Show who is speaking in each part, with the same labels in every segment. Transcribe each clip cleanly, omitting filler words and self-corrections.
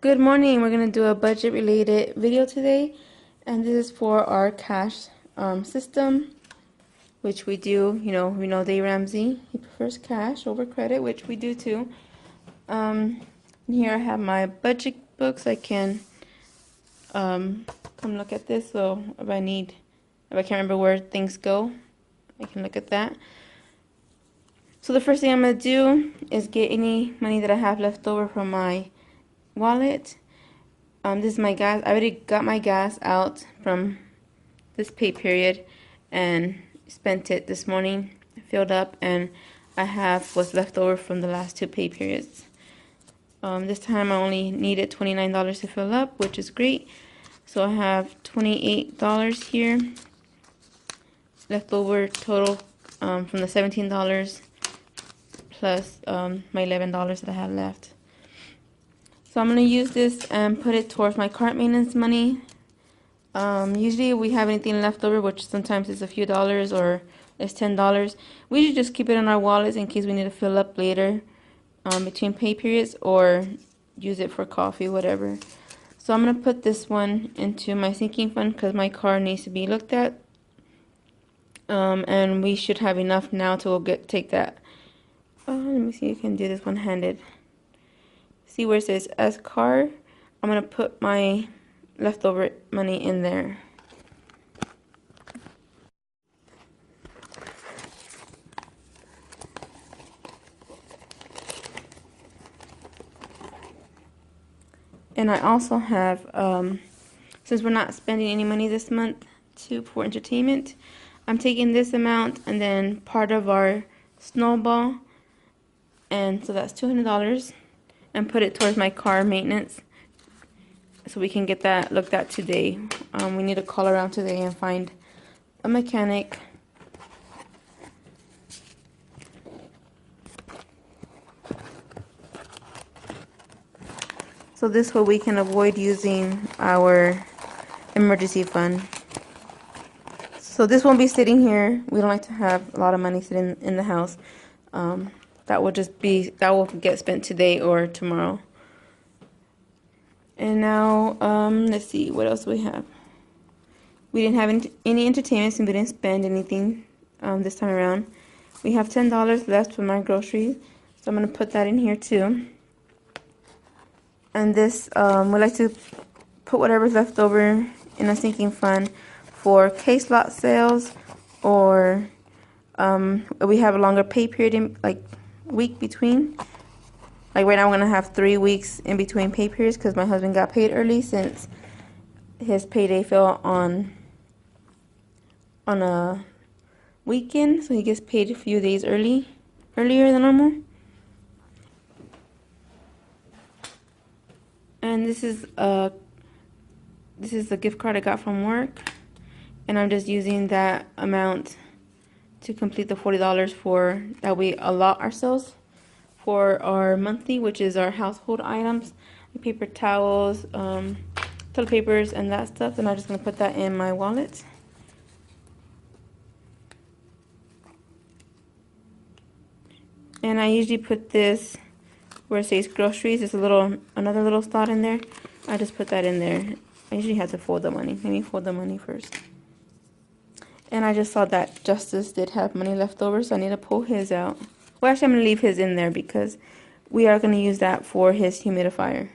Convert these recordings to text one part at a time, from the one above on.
Speaker 1: Good morning. We're going to do a budget related video today, and this is for our cash system, which we do. We know Dave Ramsey, he prefers cash over credit, which we do too. And here I have my budget books. I can come look at this, so if I can't remember where things go, I can look at that. So the first thing I'm going to do is get any money that I have left over from my wallet. This is my gas. I already got my gas out from this pay period and spent it this morning. Filled up, and I have what's left over from the last two pay periods. This time I only needed $29 to fill up, which is great. So I have $28 here left over total from the $17 plus my $11 that I had left. So I'm going to use this and put it towards my cart maintenance money. Usually if we have anything left over, which sometimes is a few dollars or it's $10, we should just keep it in our wallets in case we need to fill up later between pay periods, or use it for coffee, whatever. So I'm going to put this one into my sinking fund because my car needs to be looked at. And we should have enough now to take that. Let me see if I can do this one-handed. See where it says as car? I'm going to put my leftover money in there. And I also have, since we're not spending any money this month for entertainment, I'm taking this amount and then part of our snowball, and so that's $200, and put it towards my car maintenance so we can get that looked at today. We need to call around today and find a mechanic. So this way we can avoid using our emergency fund. So this won't be sitting here. We don't like to have a lot of money sitting in the house. That will get spent today or tomorrow. And now, let's see, what else do we have? We didn't have any entertainment, and we didn't spend anything this time around. We have $10 left from our groceries, so I'm going to put that in here too. And this, we like to put whatever's left over in a sinking fund for case lot sales, or we have a longer pay period, like week between. Like right now, we're going to have 3 weeks in between pay periods because my husband got paid early since his payday fell on a weekend. So he gets paid a few days earlier than normal. And this is a gift card I got from work. And I'm just using that amount to complete the $40 that we allot ourselves for our monthly, which is our household items, like paper towels, toilet papers, and that stuff. And I'm just going to put that in my wallet. And I usually put this where it says groceries. There's another little slot in there. I just put that in there. I usually have to fold the money. Let me fold the money first. And I just saw that Justice did have money left over, so I need to pull his out. Well, actually, I'm going to leave his in there because we are going to use that for his humidifier.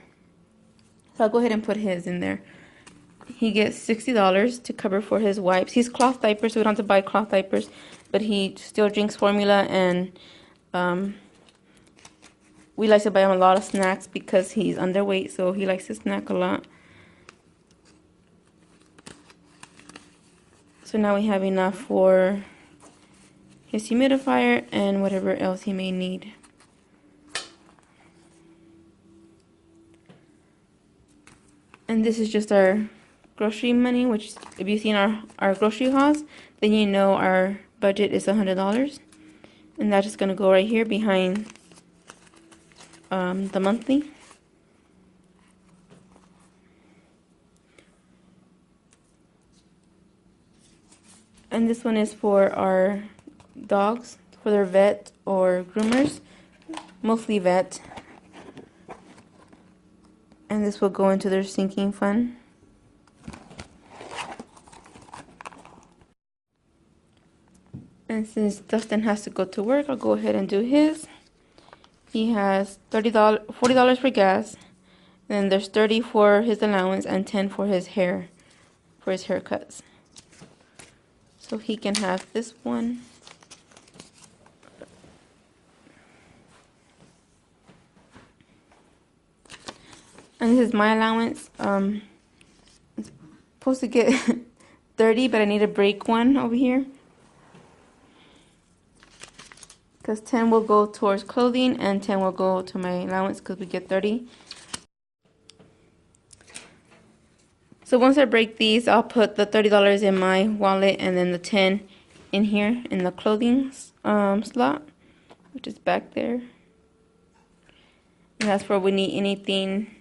Speaker 1: So I'll go ahead and put his in there. He gets $60 to cover for his wipes. He's cloth diapers, so we don't have to buy cloth diapers, but he still drinks formula, and we like to buy him a lot of snacks because he's underweight, so he likes to snack a lot. So now we have enough for his humidifier and whatever else he may need. And this is just our grocery money, which if you've seen our grocery hauls, then you know our budget is $100. And that's just going to go right here behind the monthly. And this one is for our dogs, for their vet or groomers, mostly vet. and this will go into their sinking fund. And since Dustin has to go to work, I'll go ahead and do his. He has $40 for gas, and then there's 30 for his allowance and 10 for his hair, for his haircuts. So he can have this one. And this is my allowance. I'm supposed to get 30, but I need to break one over here. Because 10 will go towards clothing and 10 will go to my allowance because we get 30. So once I break these, I'll put the $30 in my wallet and then the 10 in here in the clothing slot, which is back there. And that's where we need anything,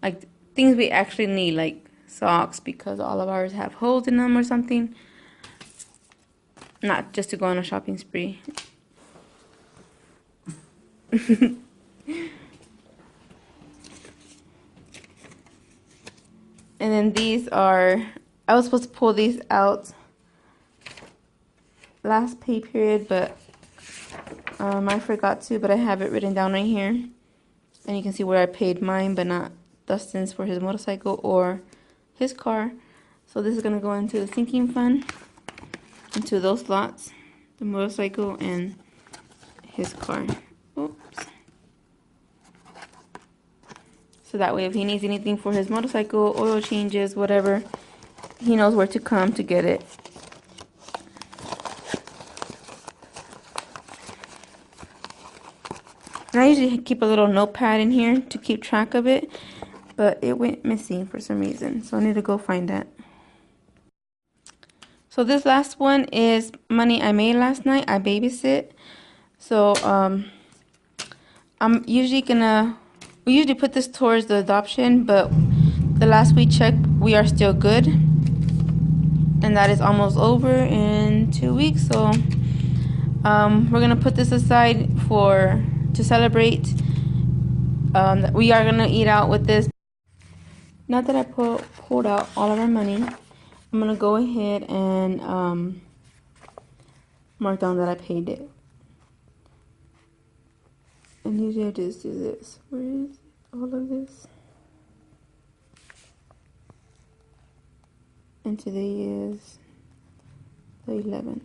Speaker 1: like things we actually need, like socks, because all of ours have holes in them or something. Not just to go on a shopping spree. And then these are, I was supposed to pull these out last pay period, but I forgot to, but I have it written down right here. And you can see where I paid mine, but not Dustin's for his motorcycle or his car. So this is going to go into the sinking fund, into those slots, the motorcycle and his car. Oops. So that way if he needs anything for his motorcycle, oil changes, whatever, he knows where to come to get it. And I usually keep a little notepad in here to keep track of it, but it went missing for some reason, so I need to go find that. So this last one is money I made last night. I babysit. So I'm usually we usually put this towards the adoption, but the last we checked, we are still good. And that is almost over in 2 weeks. So we're gonna put this aside to celebrate. We are gonna eat out with this. Now that I pulled out all of our money, I'm gonna go ahead and mark down that I paid it. And usually I just do this. Where is all of this? And today is the 11th.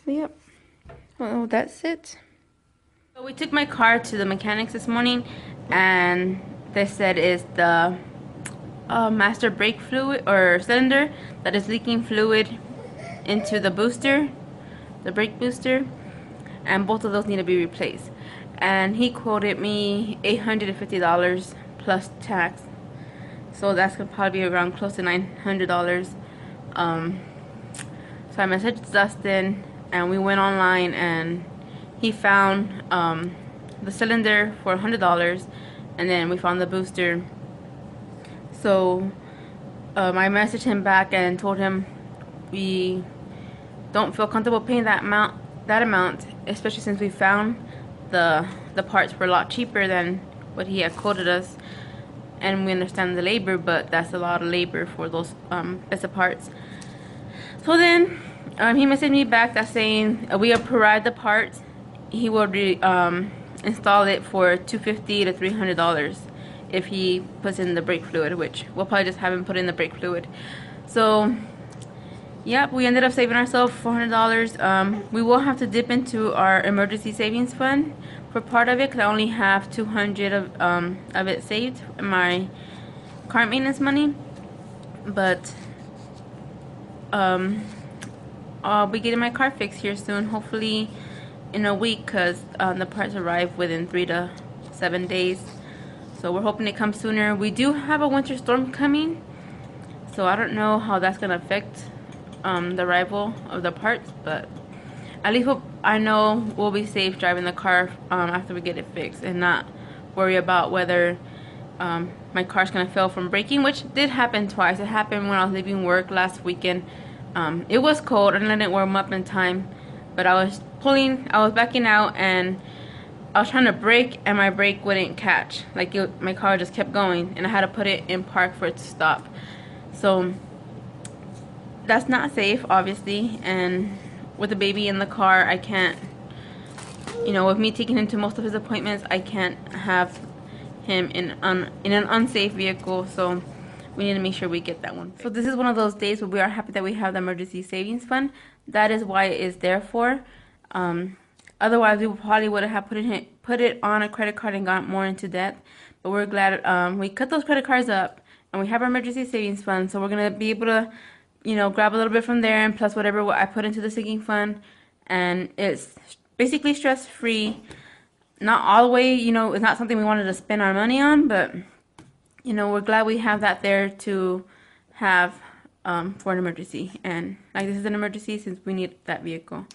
Speaker 1: So yep. Oh, that's it. So we took my car to the mechanics this morning, and they said it's the master brake fluid or cylinder that is leaking fluid into the booster, the brake booster, and both of those need to be replaced. And he quoted me $850 plus tax, so that's gonna probably be around close to $900. So I messaged Dustin, and we went online, and he found the cylinder for $100, and then we found the booster. So I messaged him back and told him we don't feel comfortable paying that amount, especially since we found the parts were a lot cheaper than what he had quoted us. And we understand the labor, but that's a lot of labor for those bits of parts. So then he messaged me back that saying we have provided the parts. He will install it for $250 to $300 if he puts in the brake fluid, which we'll probably just have him put in the brake fluid. So yep, we ended up saving ourselves $400. We will have to dip into our emergency savings fund for part of it, because I only have $200 of it saved in my car maintenance money. But I'll be getting my car fixed here soon, hopefully in a week, because the parts arrive within 3 to 7 days. So we're hoping it comes sooner. We do have a winter storm coming, so I don't know how that's gonna affect the arrival of the parts, but at least I know we'll be safe driving the car after we get it fixed, and not worry about whether my car's gonna fail from braking, which did happen twice. It happened when I was leaving work last weekend. It was cold and I didn't warm up in time, but I was backing out and I was trying to brake and my brake wouldn't catch. Like my car just kept going and I had to put it in park for it to stop. So that's not safe, obviously, and with the baby in the car, I can't, with me taking him to most of his appointments, I can't have him in an unsafe vehicle, so we need to make sure we get that one. So this is one of those days where we are happy that we have the emergency savings fund. That is why it is there for. Otherwise, we probably would have put it on a credit card and got more into debt. But we're glad we cut those credit cards up and we have our emergency savings fund. So we're gonna be able to, grab a little bit from there and plus whatever I put into the sinking fund, and it's basically stress-free. Not all the way, it's not something we wanted to spend our money on, but we're glad we have that there to have for an emergency. And like this is an emergency since we need that vehicle.